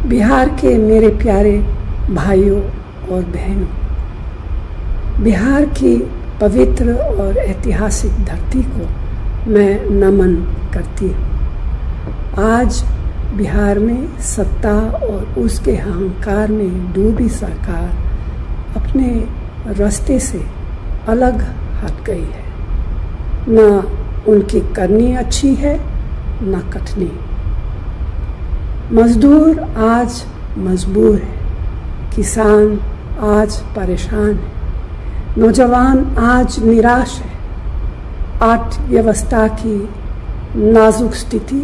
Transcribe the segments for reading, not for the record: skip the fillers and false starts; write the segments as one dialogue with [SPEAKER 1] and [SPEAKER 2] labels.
[SPEAKER 1] बिहार के मेरे प्यारे भाइयों और बहनों, बिहार की पवित्र और ऐतिहासिक धरती को मैं नमन करती हूँ। आज बिहार में सत्ता और उसके अहंकार में डूबी सरकार अपने रास्ते से अलग हट गई है। न उनकी करनी अच्छी है न कटनी। मजदूर आज मजबूर है, किसान आज परेशान है, नौजवान आज निराश है। अर्थव्यवस्था की नाजुक स्थिति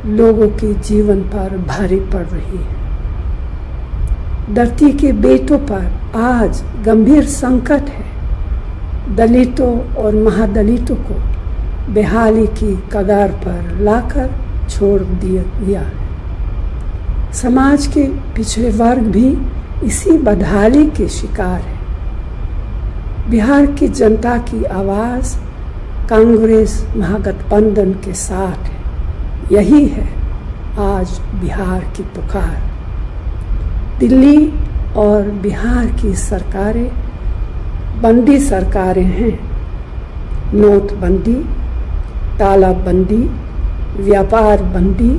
[SPEAKER 1] लोगों के जीवन पर भारी पड़ रही है। धरती के बेटों पर आज गंभीर संकट है। दलितों और महादलितों को बेहाली की कगार पर लाकर छोड़ दिया है। समाज के पिछड़े वर्ग भी इसी बदहाली के शिकार है। बिहार की जनता की आवाज़ कांग्रेस महागठबंधन के साथ है। यही है आज बिहार की पुकार। दिल्ली और बिहार की सरकारें बंदी सरकारें हैं। नोटबंदी, तालाबंदी, व्यापार बंदी,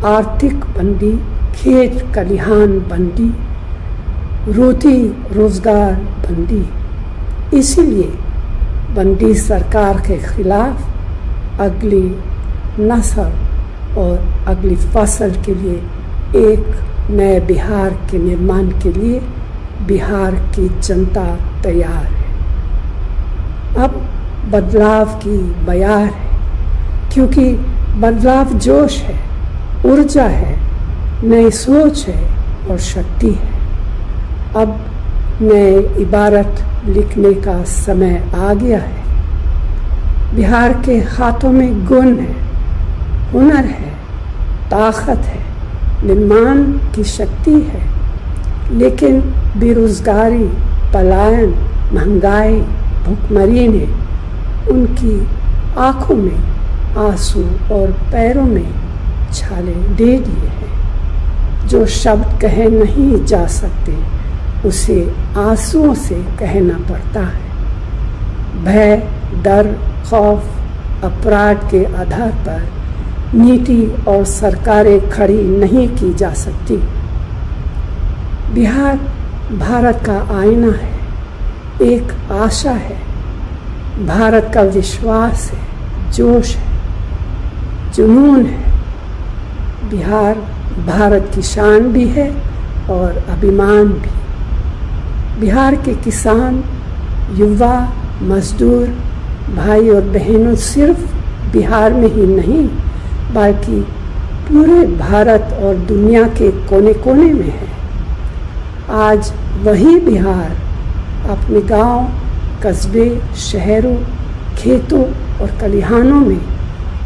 [SPEAKER 1] आर्थिक बंदी, खेत खलिहान बंदी, रोटी रोजगार बंदी। इसीलिए बंदी सरकार के खिलाफ अगली नस्ल और अगली फसल के लिए एक नए बिहार के निर्माण के लिए बिहार की जनता तैयार है। अब बदलाव की बयार है, क्योंकि बदलाव जोश है, ऊर्जा है, नई सोच है और शक्ति है। अब नए इबारत लिखने का समय आ गया है। बिहार के हाथों में गुण है, हुनर है, ताकत है, निर्माण की शक्ति है। लेकिन बेरोजगारी, पलायन, महंगाई, भुखमरी ने उनकी आंखों में आंसू और पैरों में छाले दे दिए हैं। जो शब्द कहे नहीं जा सकते उसे आंसुओं से कहना पड़ता है। भय, डर, खौफ, अपराध के आधार पर नीति और सरकारें खड़ी नहीं की जा सकती। बिहार भारत का आईना है, एक आशा है, भारत का विश्वास है, जोश है, जुनून है। बिहार भारत की शान भी है और अभिमान भी। बिहार के किसान, युवा, मजदूर, भाई और बहनों सिर्फ बिहार में ही नहीं बल्कि पूरे भारत और दुनिया के कोने कोने में है। आज वही बिहार अपने गांव, कस्बे, शहरों, खेतों और खलिहानों में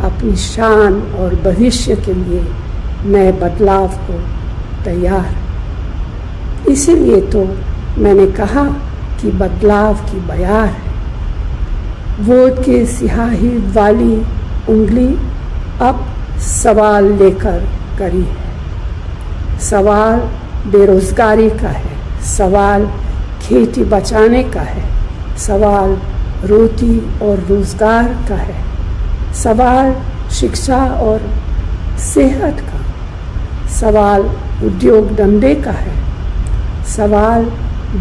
[SPEAKER 1] अपनी शान और भविष्य के लिए नए बदलाव को तैयार। इसीलिए तो मैंने कहा कि बदलाव की बयार है। वोट के सियाही वाली उंगली अब सवाल लेकर करी है। सवाल बेरोजगारी का है, सवाल खेती बचाने का है, सवाल रोटी और रोजगार का है, सवाल शिक्षा और सेहत का, सवाल उद्योग धंधे का है, सवाल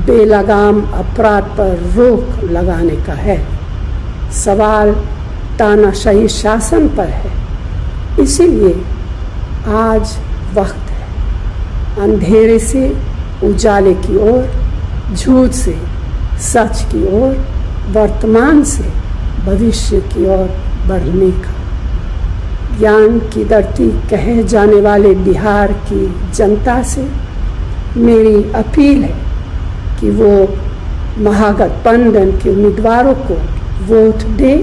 [SPEAKER 1] बेलगाम अपराध पर रोक लगाने का है, सवाल तानाशाही शासन पर है। इसीलिए आज वक्त है अंधेरे से उजाले की ओर, झूठ से सच की ओर, वर्तमान से भविष्य की ओर बढ़ने का। ज्ञान की धरती कहे जाने वाले बिहार की जनता से मेरी अपील है कि वो महागठबंधन के उम्मीदवारों को वोट दे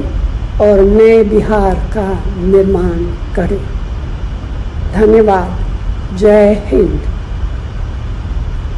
[SPEAKER 1] और नए बिहार का निर्माण करे। धन्यवाद। जय हिंद।